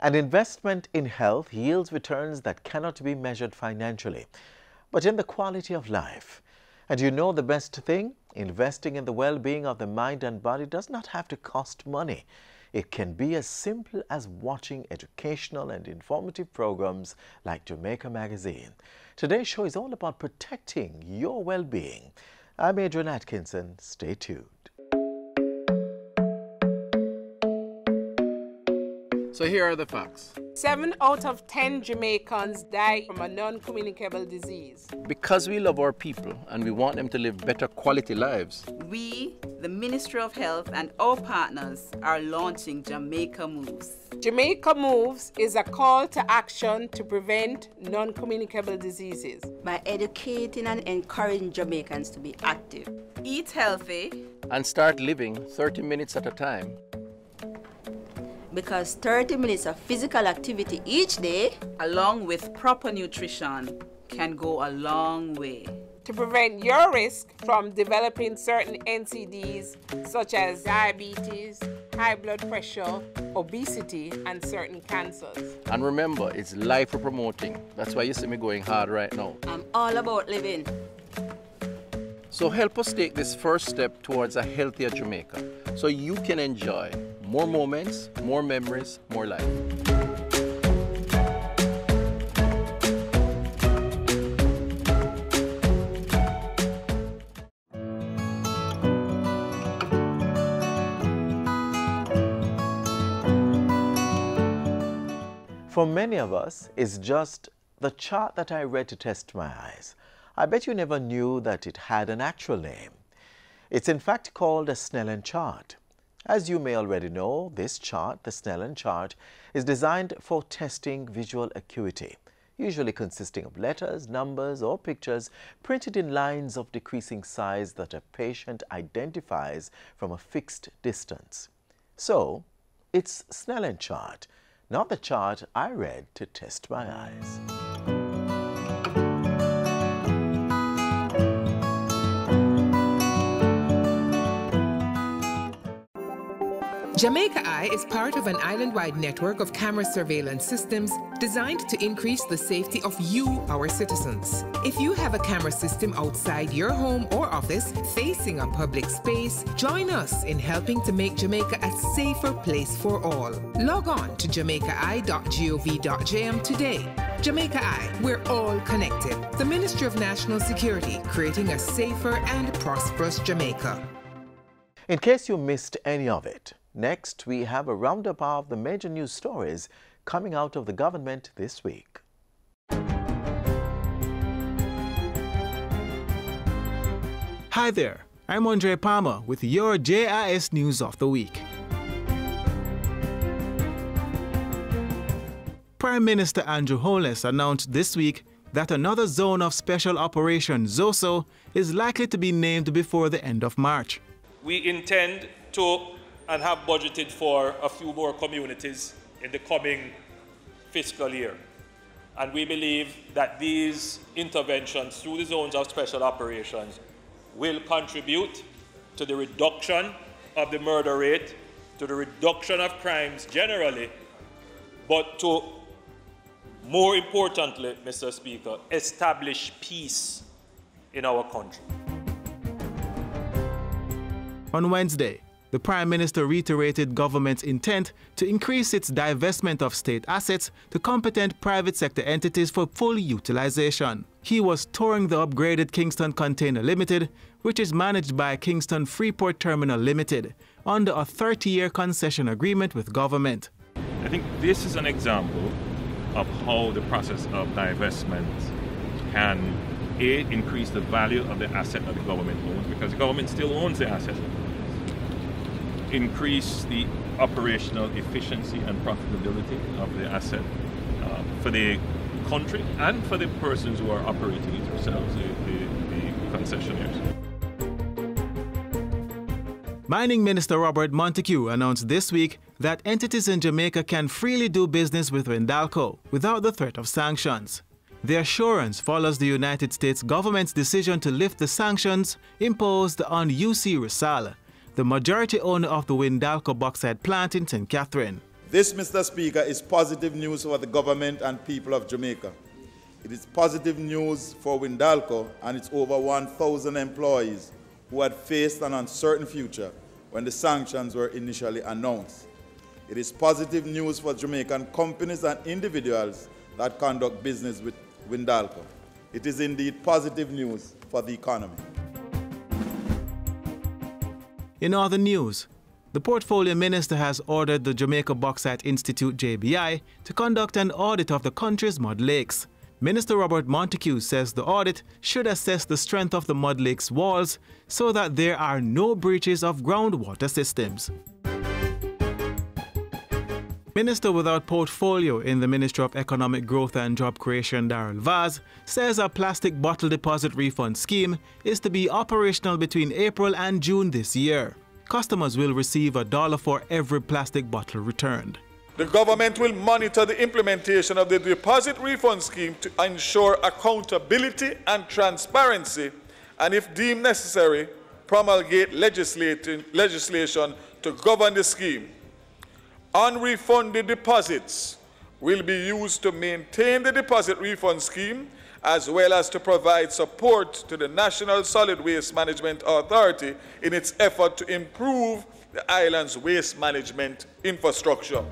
An investment in health yields returns that cannot be measured financially, but in the quality of life. And you know the best thing? Investing in the well-being of the mind and body does not have to cost money. It can be as simple as watching educational and informative programs like Jamaica Magazine. Today's show is all about protecting your well-being. I'm Adrian Atkinson. Stay tuned. So here are the facts. 7 out of 10 Jamaicans die from a non-communicable disease. Because we love our people and we want them to live better quality lives, we, the Ministry of Health and our partners, are launching Jamaica Moves. Jamaica Moves is a call to action to prevent non-communicable diseases. By educating and encouraging Jamaicans to be active. Eat healthy. and start living 30 minutes at a time. Because 30 minutes of physical activity each day, along with proper nutrition, can go a long way. To prevent your risk from developing certain NCDs such as diabetes, high blood pressure, obesity, and certain cancers. And remember, it's life we're promoting. That's why you see me going hard right now. I'm all about living. So help us take this first step towards a healthier Jamaica so you can enjoy more moments, more memories, more life. For many of us, it's just the chart that I read to test my eyes. I bet you never knew that it had an actual name. It's in fact called a Snellen chart. As you may already know, this chart, the Snellen chart, is designed for testing visual acuity, usually consisting of letters, numbers, or pictures printed in lines of decreasing size that a patient identifies from a fixed distance. So, it's Snellen chart, not the chart I read to test my eyes. Jamaica Eye is part of an island-wide network of camera surveillance systems designed to increase the safety of you, our citizens. If you have a camera system outside your home or office facing a public space, join us in helping to make Jamaica a safer place for all. Log on to jamaicaeye.gov.jm today. Jamaica Eye, we're all connected. The Ministry of National Security, creating a safer and prosperous Jamaica. In case you missed any of it, next we have a roundup of the major news stories coming out of the government this week. Hi there, I'm Andre Palmer with your JIS News of the Week. Prime Minister Andrew Holness announced this week that another zone of special operation, ZOSO, is likely to be named before the end of March. We intend to and have budgeted for a few more communities in the coming fiscal year. And we believe that these interventions through the zones of special operations will contribute to the reduction of the murder rate, to the reduction of crimes generally, but to, more importantly, Mr. Speaker, establish peace in our country. On Wednesday, the Prime Minister reiterated government's intent to increase its divestment of state assets to competent private sector entities for full utilization. He was touring the upgraded Kingston Container Limited, which is managed by Kingston Freeport Terminal Limited, under a 30-year concession agreement with government. I think this is an example of how the process of divestment can, A, increase the value of the asset that the government owns, because the government still owns the asset, increase the operational efficiency and profitability of the asset for the country and for the persons who are operating it themselves, the concessionaires. Mining Minister Robert Montego announced this week that entities in Jamaica can freely do business with Windalco without the threat of sanctions. The assurance follows the United States government's decision to lift the sanctions imposed on UC Rizal, the majority owner of the Windalco bauxite plant in St. Catherine. This, Mr. Speaker, is positive news for the government and people of Jamaica. It is positive news for Windalco and its over 1,000 employees who had faced an uncertain future when the sanctions were initially announced. It is positive news for Jamaican companies and individuals that conduct business with Windalco. It is indeed positive news for the economy. In other news, the Portfolio Minister has ordered the Jamaica Bauxite Institute, JBI, to conduct an audit of the country's mud lakes. Minister Robert Montego says the audit should assess the strength of the mud lakes' walls so that there are no breaches of groundwater systems. Minister without portfolio in the Ministry of Economic Growth and Job Creation, Darrell Vaz, says a plastic bottle deposit refund scheme is to be operational between April and June this year. Customers will receive $1 for every plastic bottle returned. The government will monitor the implementation of the deposit refund scheme to ensure accountability and transparency, and if deemed necessary, promulgate legislation to govern the scheme. Unrefunded deposits will be used to maintain the deposit refund scheme, as well as to provide support to the National Solid Waste Management Authority in its effort to improve the island's waste management infrastructure.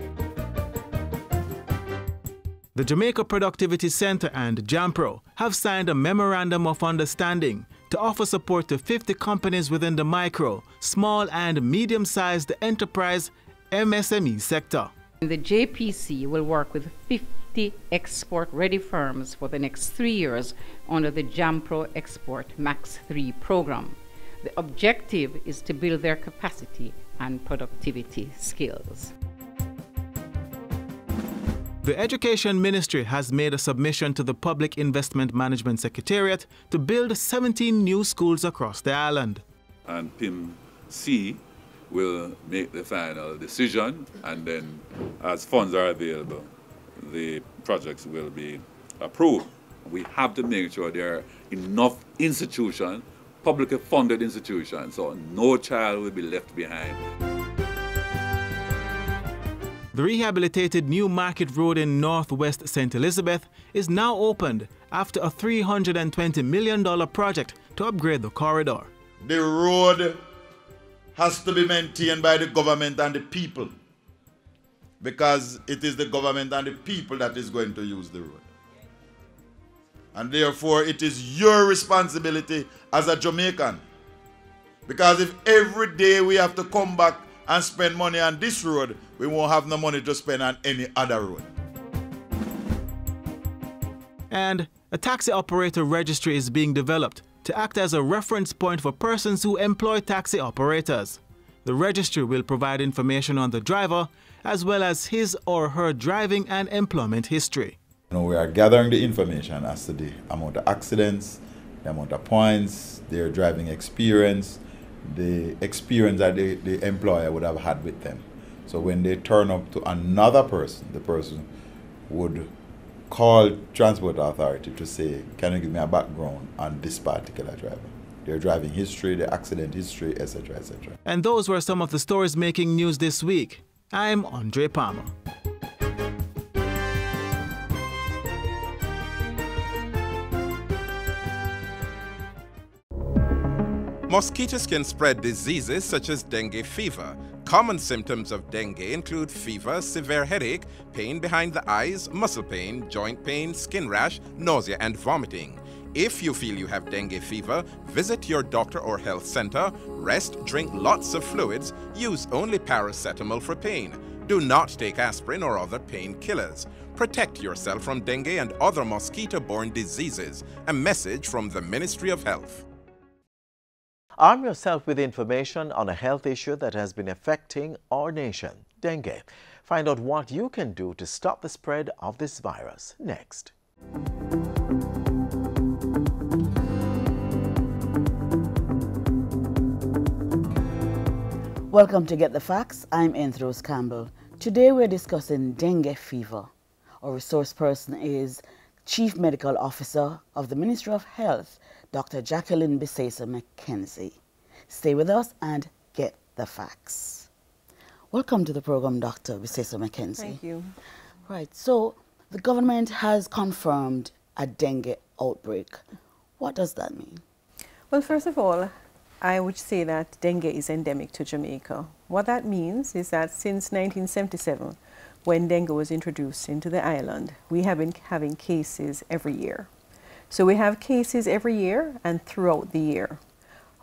The Jamaica Productivity Center and JAMPRO have signed a Memorandum of Understanding to offer support to 50 companies within the micro, small and medium-sized enterprise MSME sector. The JPC will work with 50 export-ready firms for the next 3 years under the JAMPRO Export Max 3 program. The objective is to build their capacity and productivity skills. The Education Ministry has made a submission to the Public Investment Management Secretariat to build 17 new schools across the island. And PIM-C will make the final decision, and then as funds are available, the projects will be approved. We have to make sure there are enough institutions, publicly funded institutions, so no child will be left behind. The rehabilitated New Market Road in northwest St. Elizabeth is now opened after a $320 million project to upgrade the corridor. The road has to be maintained by the government and the people, because it is the government and the people that is going to use the road. And therefore it is your responsibility as a Jamaican, because if every day we have to come back and spend money on this road, we won't have no money to spend on any other road. And a taxi operator registry is being developed to act as a reference point for persons who employ taxi operators. The registry will provide information on the driver as well as his or her driving and employment history. We are gathering the information as to the amount of accidents, the amount of points, their driving experience, the experience that the employer would have had with them. So when they turn up to another person, the person would call Transport Authority to say, can you give me a background on this particular driver? Their driving history, their accident history, etc., etc. And those were some of the stories making news this week. I'm Andre Palmer. Mosquitoes can spread diseases such as dengue fever. Common symptoms of dengue include fever, severe headache, pain behind the eyes, muscle pain, joint pain, skin rash, nausea, and vomiting. If you feel you have dengue fever, visit your doctor or health center, rest, drink lots of fluids, use only paracetamol for pain. Do not take aspirin or other painkillers. Protect yourself from dengue and other mosquito-borne diseases. A message from the Ministry of Health. Arm yourself with information on a health issue that has been affecting our nation, dengue. Find out what you can do to stop the spread of this virus next. Welcome to Get the Facts. I'm Enthros Campbell. Today we're discussing dengue fever. Our resource person is Chief Medical Officer of the Ministry of Health, Dr. Jacqueline Bisesa McKenzie. Stay with us and get the facts. Welcome to the program, Dr. Bisesa McKenzie. Thank you. Right, so the government has confirmed a dengue outbreak. What does that mean? Well, first of all, I would say that dengue is endemic to Jamaica. What that means is that since 1977, when dengue was introduced into the island, we have been having cases every year. So we have cases every year and throughout the year.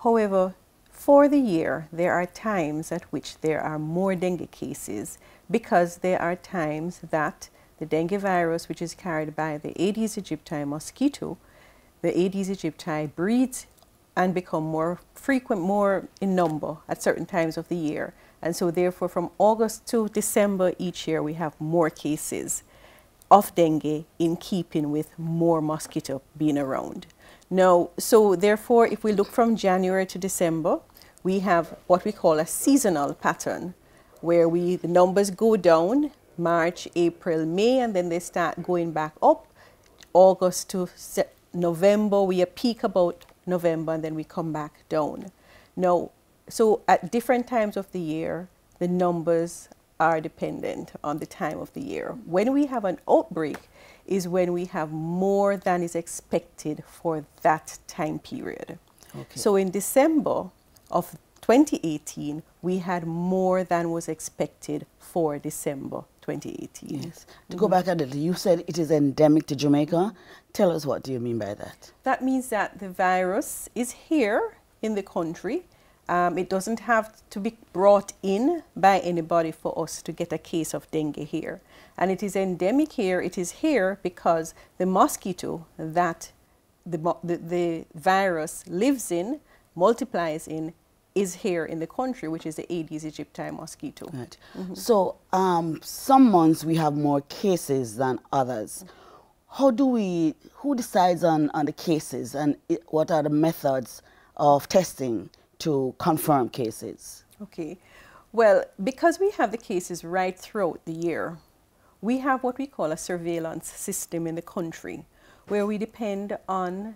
However, for the year, there are times at which there are more dengue cases because there are times that the dengue virus, which is carried by the Aedes aegypti mosquito, the Aedes aegypti breeds and become more frequent, more in number at certain times of the year. And so therefore from August to December each year we have more cases of dengue in keeping with more mosquito being around. Now, so therefore if we look from January to December, we have what we call a seasonal pattern where the numbers go down March, April, May, and then they start going back up. August to November, we peak about November, and then we come back down. Now, so at different times of the year, the numbers are dependent on the time of the year. When we have an outbreak is when we have more than is expected for that time period. Okay. So in December of 2018, we had more than was expected for December 2018. Yes. To go back a little, you said it is endemic to Jamaica. Tell us, what do you mean by that? That means that the virus is here in the country. It doesn't have to be brought in by anybody for us to get a case of dengue here. And it is endemic here. It is here because the mosquito that the virus lives in, multiplies in, is here in the country, which is the Aedes aegypti mosquito. Right. So some months we have more cases than others. Who decides on the cases, and what are the methods of testing to confirm cases? Okay. Well, because we have the cases right throughout the year, we have what we call a surveillance system in the country where we depend on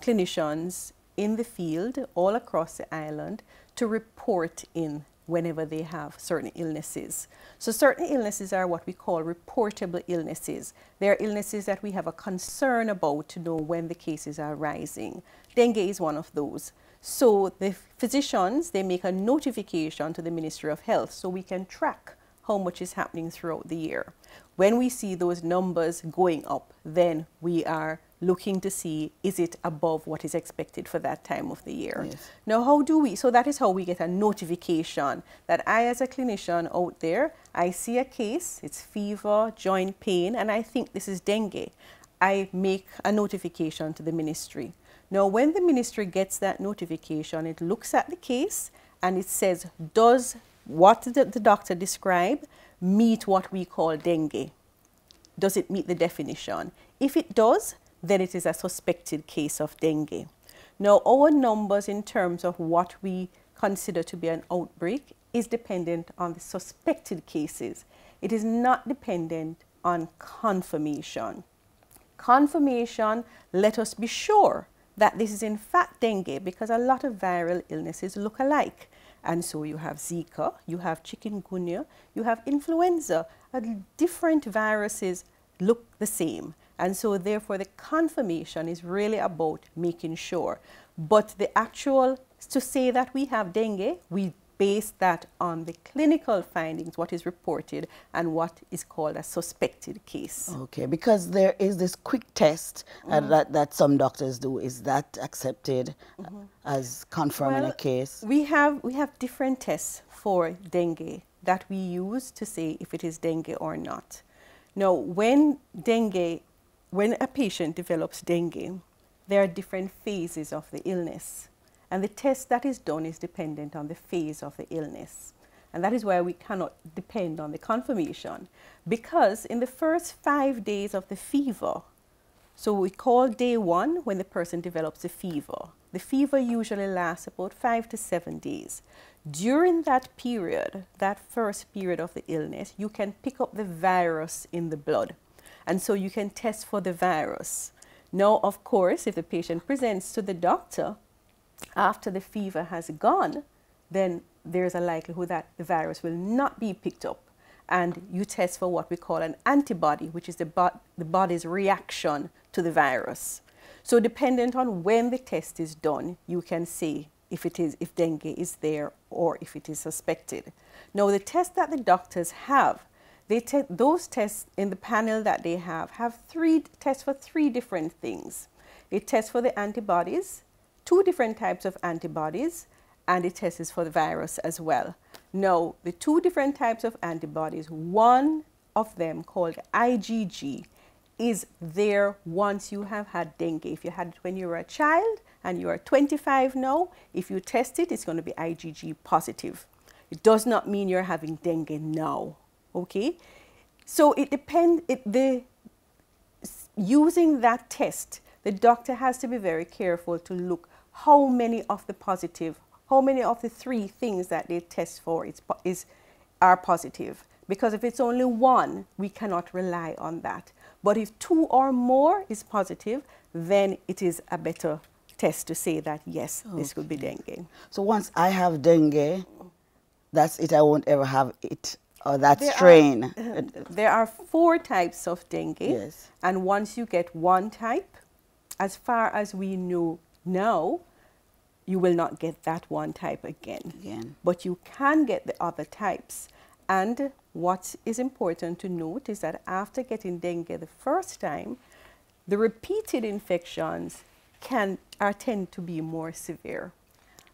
clinicians in the field all across the island to report in whenever they have certain illnesses. So certain illnesses are what we call reportable illnesses. They are illnesses that we have a concern about to know when the cases are rising. Dengue is one of those. So the physicians, they make a notification to the Ministry of Health so we can track how much is happening throughout the year. When we see those numbers going up, then we are looking to see, is it above what is expected for that time of the year? Yes. Now, so that is how we get a notification that I, as a clinician out there, I see a case, it's fever, joint pain, and I think this is dengue. I make a notification to the ministry. Now, when the ministry gets that notification, it looks at the case and it says, does what the doctor described meet what we call dengue? Does it meet the definition? If it does, then it is a suspected case of dengue. Now, our numbers in terms of what we consider to be an outbreak is dependent on the suspected cases. It is not dependent on confirmation. Confirmation let us be sure that this is in fact dengue, because a lot of viral illnesses look alike. And so you have Zika, you have chikungunya, you have influenza. Different viruses look the same. And so therefore the confirmation is really about making sure. But the actual, to say that we have dengue, we base that on the clinical findings, what is reported, and what is called a suspected case. Okay, because there is this quick test that some doctors do. Is that accepted as confirming a case? We have different tests for dengue that we use to say if it is dengue or not. Now, when a patient develops dengue, there are different phases of the illness. And the test that is done is dependent on the phase of the illness. And that is why we cannot depend on the confirmation. Because in the first 5 days of the fever, so we call day 1 when the person develops a fever. The fever usually lasts about 5 to 7 days. During that period, that first period of the illness, you can pick up the virus in the blood. And so you can test for the virus. Now, of course, if the patient presents to the doctor, after the fever has gone, then there's a likelihood that the virus will not be picked up. And you test for what we call an antibody, which is the body's reaction to the virus. So dependent on when the test is done, you can say if dengue is there or if it is suspected. Now, the tests that the doctors have, those tests in the panel that they have tests for 3 different things. It tests for the antibodies, 2 different types of antibodies, and it tests for the virus as well. Now, the 2 different types of antibodies, one of them called IgG, is there once you have had dengue. If you had it when you were a child and you are 25 now, if you test it, it's going to be IgG positive. It does not mean you're having dengue now, okay? So it depends, using that test, the doctor has to be very careful to look how many of the 3 things that they test for are positive. Because if it's only 1, we cannot rely on that. But if 2 or more is positive, then it is a better test to say that, yes, this could be dengue. So once I have dengue, that's it, I won't ever have it, or that strain. There are 4 types of dengue. Yes. And once you get one type, as far as we know now, you will not get that one type again. But you can get the other types. And what is important to note is that after getting dengue the first time, the repeated infections tend to be more severe.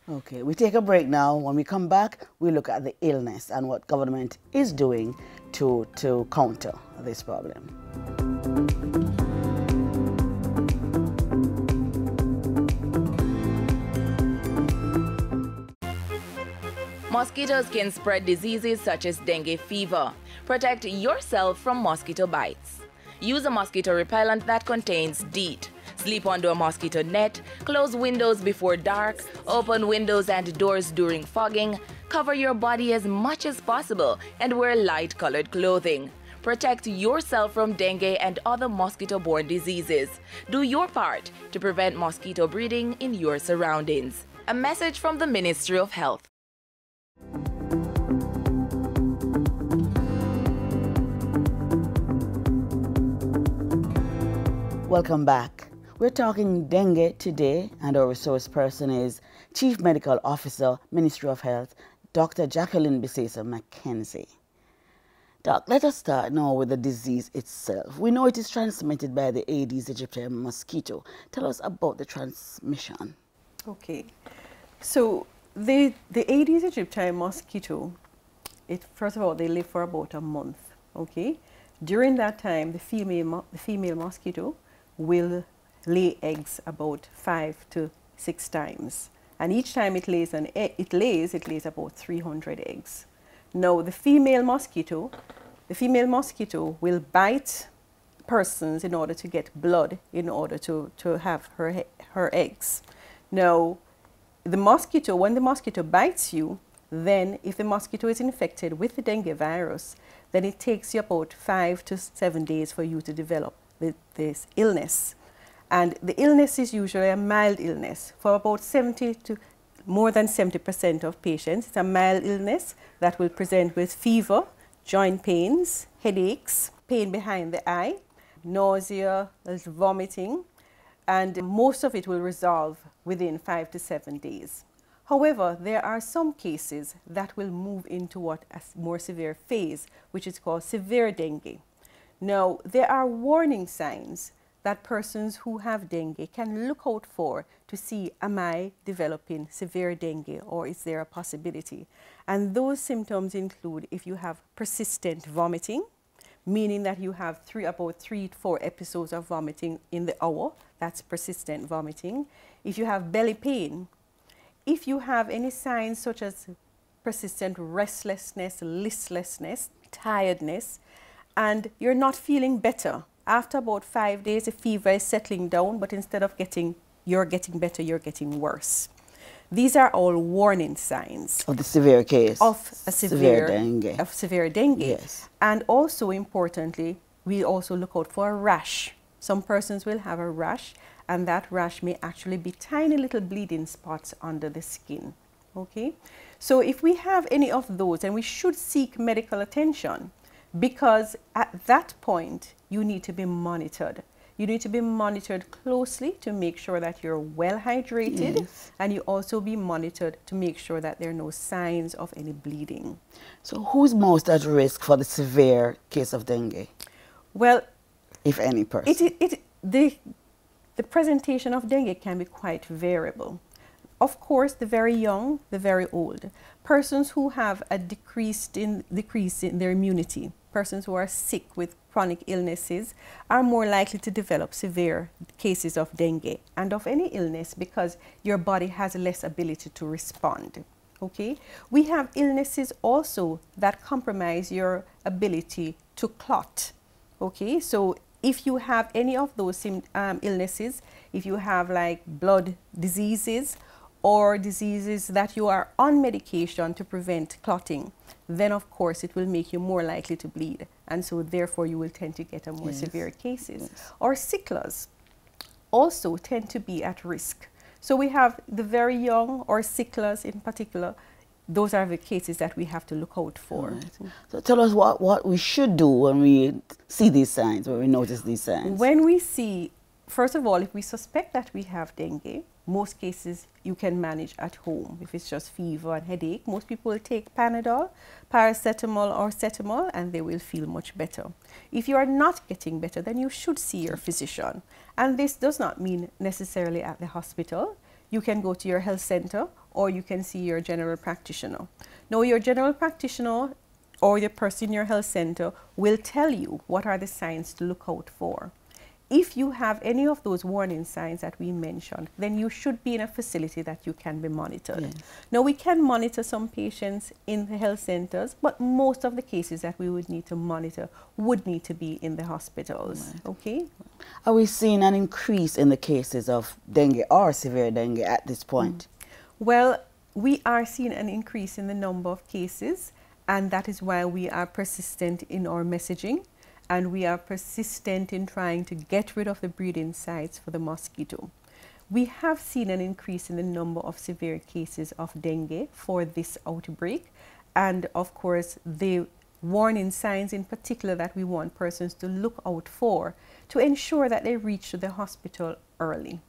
Okay, we take a break now. When we come back, we look at the illness and what government is doing to counter this problem. Mosquitoes can spread diseases such as dengue fever. Protect yourself from mosquito bites. Use a mosquito repellent that contains DEET. Sleep under a mosquito net, close windows before dark, open windows and doors during fogging, cover your body as much as possible, and wear light-colored clothing. Protect yourself from dengue and other mosquito-borne diseases. Do your part to prevent mosquito breeding in your surroundings. A message from the Ministry of Health. Welcome back. We're talking dengue today, and our resource person is Chief Medical Officer, Ministry of Health, Dr. Jacqueline Bisesa McKenzie. Doc, let us start now with the disease itself. We know it is transmitted by the Aedes aegypti mosquito. Tell us about the transmission. Okay. So the Aedes aegypti mosquito, first of all, they live for about a month, okay? During that time, the female mosquito will lay eggs about 5 to 6 times. And each time it lays about 300 eggs. Now, the female mosquito will bite persons in order to get blood in order to have her eggs. Now, when the mosquito bites you, then if the mosquito is infected with the dengue virus, then it takes you about 5 to 7 days for you to develop this illness. And the illness is usually a mild illness. For about more than 70% of patients, it's a mild illness that will present with fever, joint pains, headaches, pain behind the eye, nausea, vomiting, and most of it will resolve within 5 to 7 days. However, there are some cases that will move into a more severe phase, which is called severe dengue. Now, there are warning signs that persons who have dengue can look out for to see, am I developing severe dengue, or is there a possibility? And those symptoms include if you have persistent vomiting, meaning that you have about 3 to 4 episodes of vomiting in the hour, that's persistent vomiting. If you have belly pain, if you have any signs such as persistent restlessness, listlessness, tiredness, and you're not feeling better. After about 5 days, the fever is settling down, but instead of you're getting better, you're getting worse. These are all warning signs. Of the severe case. Of a severe dengue. Of severe dengue. Yes. And also, importantly, we also look out for a rash. Some persons will have a rash, and that rash may actually be tiny little bleeding spots under the skin. Okay, so if we have any of those, then we should seek medical attention, because at that point you need to be monitored. You need to be monitored closely to make sure that you're well hydrated, Yes. and you also be monitored to make sure that there are no signs of any bleeding. So who's most at risk for the severe case of dengue? Well, if any person. The presentation of dengue can be quite variable. Of course, the very young, the very old, persons who have a decrease in their immunity, persons who are sick with chronic illnesses are more likely to develop severe cases of dengue and of any illness, because your body has less ability to respond. Okay? We have illnesses also that compromise your ability to clot. Okay? So if you have any of those illnesses, if you have like blood diseases or diseases that you are on medication to prevent clotting, then of course it will make you more likely to bleed, and so therefore you will tend to get a more severe cases. Or sicklers also tend to be at risk. So we have the very young, or sicklers in particular. Those are the cases that we have to look out for. Right. So tell us what we should do when we see these signs, when we notice these signs. When we see, first of all, if we suspect that we have dengue, most cases you can manage at home. If it's just fever and headache, most people will take Panadol, paracetamol or cetamol, and they will feel much better. If you are not getting better, then you should see your physician. And this does not mean necessarily at the hospital. You can go to your health center, or you can see your general practitioner. Now, your general practitioner or the person in your health center will tell you what are the signs to look out for. If you have any of those warning signs that we mentioned, then you should be in a facility that you can be monitored. Yes. Now, we can monitor some patients in the health centers, but most of the cases that we would need to monitor would need to be in the hospitals. Right. Okay? Are we seeing an increase in the cases of dengue or severe dengue at this point? Well, we are seeing an increase in the number of cases, and that is why we are persistent in our messaging. And we are persistent in trying to get rid of the breeding sites for the mosquito. We have seen an increase in the number of severe cases of dengue for this outbreak. And of course, the warning signs in particular that we want persons to look out for to ensure that they reach the hospital early.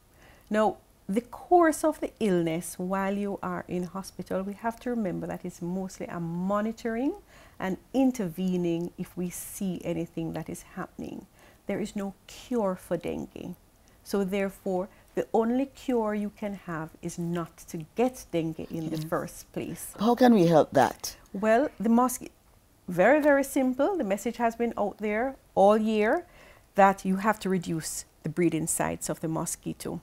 Now, the course of the illness while you are in hospital, we have to remember that it's mostly a monitoring and intervening if we see anything that is happening. There is no cure for dengue. So therefore, the only cure you can have is not to get dengue in the first place. How can we help that? Well, the mosquito, very, very simple. The message has been out there all year that you have to reduce the breeding sites of the mosquito.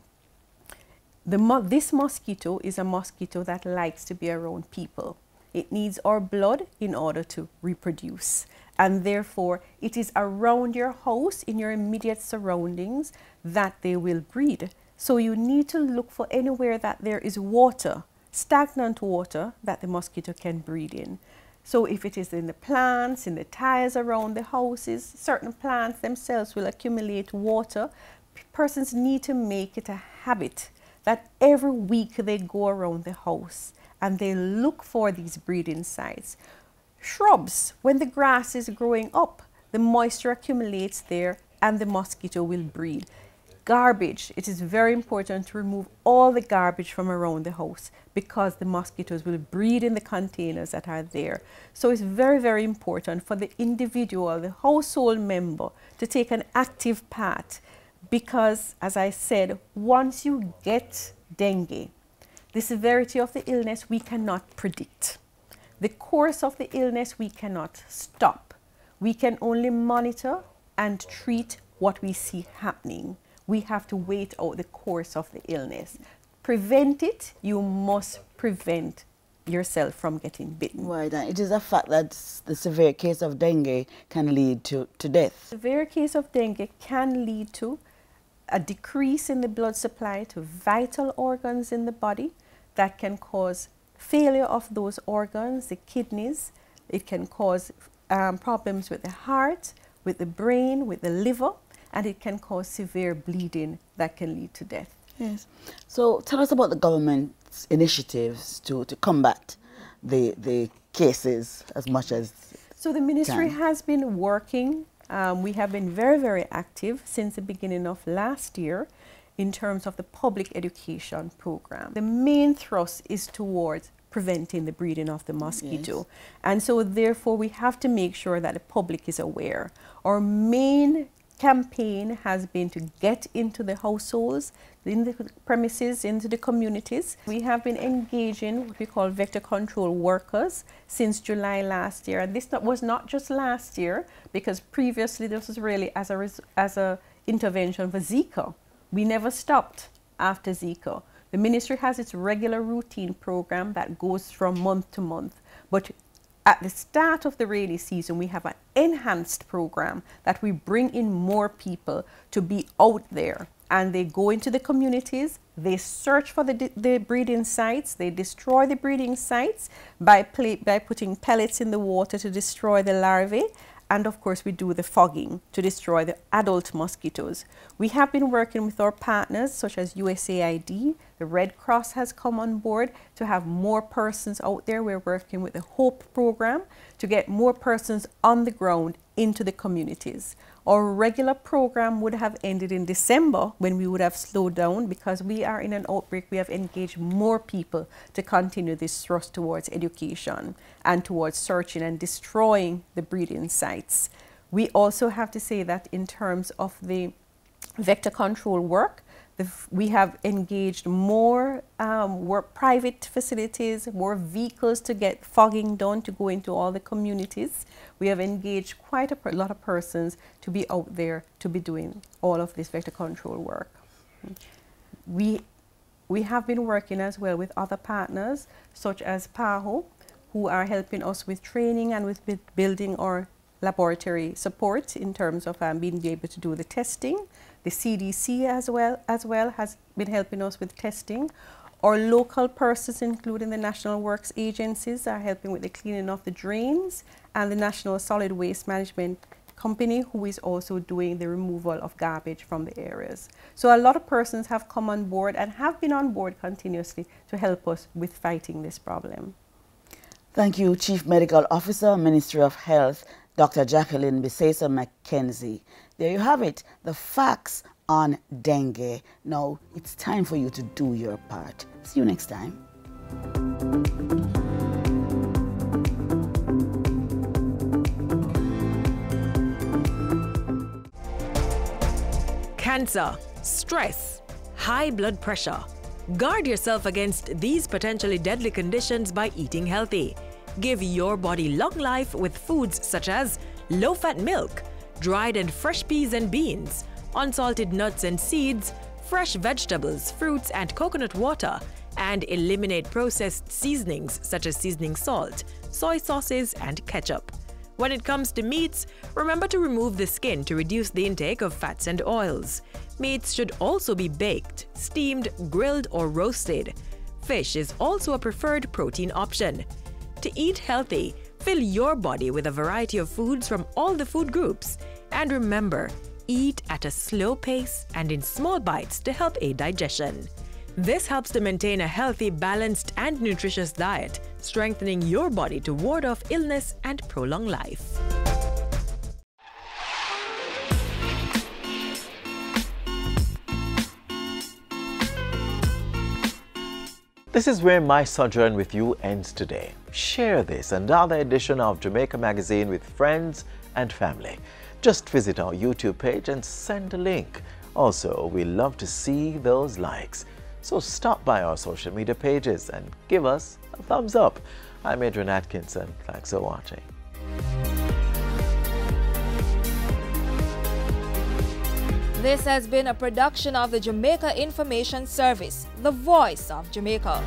This mosquito is a mosquito that likes to be around people. It needs our blood in order to reproduce. And therefore, it is around your house, in your immediate surroundings, that they will breed. So you need to look for anywhere that there is water, stagnant water, that the mosquito can breed in. So if it is in the plants, in the tiles around the houses, certain plants themselves will accumulate water. Persons need to make it a habit that every week they go around the house and they look for these breeding sites. Shrubs, when the grass is growing up, the moisture accumulates there and the mosquito will breed. Garbage, it is very important to remove all the garbage from around the house because the mosquitoes will breed in the containers that are there. So it's very, very important for the individual, the household member, to take an active part because, as I said, once you get dengue, the severity of the illness we cannot predict. The course of the illness we cannot stop. We can only monitor and treat what we see happening. We have to wait out the course of the illness. Prevent it, you must prevent yourself from getting bitten. Right, and it is a fact that the severe case of dengue can lead to death. Severe case of dengue can lead to a decrease in the blood supply to vital organs in the body that can cause failure of those organs, the kidneys. It can cause problems with the heart, with the brain, with the liver, and it can cause severe bleeding that can lead to death. Yes. So tell us about the government initiatives to combat the cases as much as So the ministry has been working. We have been very, very active since the beginning of last year in terms of the public education program. The main thrust is towards preventing the breeding of the mosquito. Yes. And so therefore we have to make sure that the public is aware. Our main campaign has been to get into the households, in the premises, into the communities. We have been engaging what we call vector control workers since July last year. And this was not just last year, because previously this was really as a intervention for Zika. We never stopped after Zika. The ministry has its regular routine program that goes from month to month. But at the start of the rainy season, we have an enhanced program that we bring in more people to be out there. And they go into the communities, they search for the breeding sites, they destroy the breeding sites by putting pellets in the water to destroy the larvae. And of course, we do the fogging to destroy the adult mosquitoes. We have been working with our partners such as USAID. The Red Cross has come on board to have more persons out there. We're working with the HOPE program to get more persons on the ground into the communities. Our regular program would have ended in December when we would have slowed down. Because we are in an outbreak, we have engaged more people to continue this thrust towards education and towards searching and destroying the breeding sites. We also have to say that in terms of the vector control work, we have engaged more private facilities, more vehicles to get fogging done, to go into all the communities. We have engaged quite a lot of persons to be out there to be doing all of this vector control work. We have been working as well with other partners such as PAHO, who are helping us with training and with building our laboratory support in terms of being able to do the testing. The CDC as well has been helping us with testing. Our local persons, including the National Works agencies, are helping with the cleaning of the drains, and the National Solid Waste Management Company, who is also doing the removal of garbage from the areas. So a lot of persons have come on board and have been on board continuously to help us with fighting this problem. Thank you, Chief Medical Officer, Ministry of Health, Dr. Jacqueline Bisesa-McKenzie. There you have it, the facts on dengue. Now it's time for you to do your part. See you next time. Cancer, stress, high blood pressure. Guard yourself against these potentially deadly conditions by eating healthy. Give your body long life with foods such as low-fat milk, dried and fresh peas and beans, unsalted nuts and seeds, fresh vegetables, fruits and coconut water, and eliminate processed seasonings such as seasoning salt, soy sauces and ketchup. When it comes to meats, remember to remove the skin to reduce the intake of fats and oils. Meats should also be baked, steamed, grilled or roasted. Fish is also a preferred protein option. To eat healthy, fill your body with a variety of foods from all the food groups. And remember, eat at a slow pace and in small bites to help aid digestion. This helps to maintain a healthy, balanced and nutritious diet, strengthening your body to ward off illness and prolong life. This is where my sojourn with you ends today. Share this and other edition of Jamaica Magazine with friends and family. Just visit our YouTube page and send a link. Also, we love to see those likes. So stop by our social media pages and give us a thumbs up. I'm Adrian Atkinson. Thanks for watching. This has been a production of the Jamaica Information Service, the voice of Jamaica.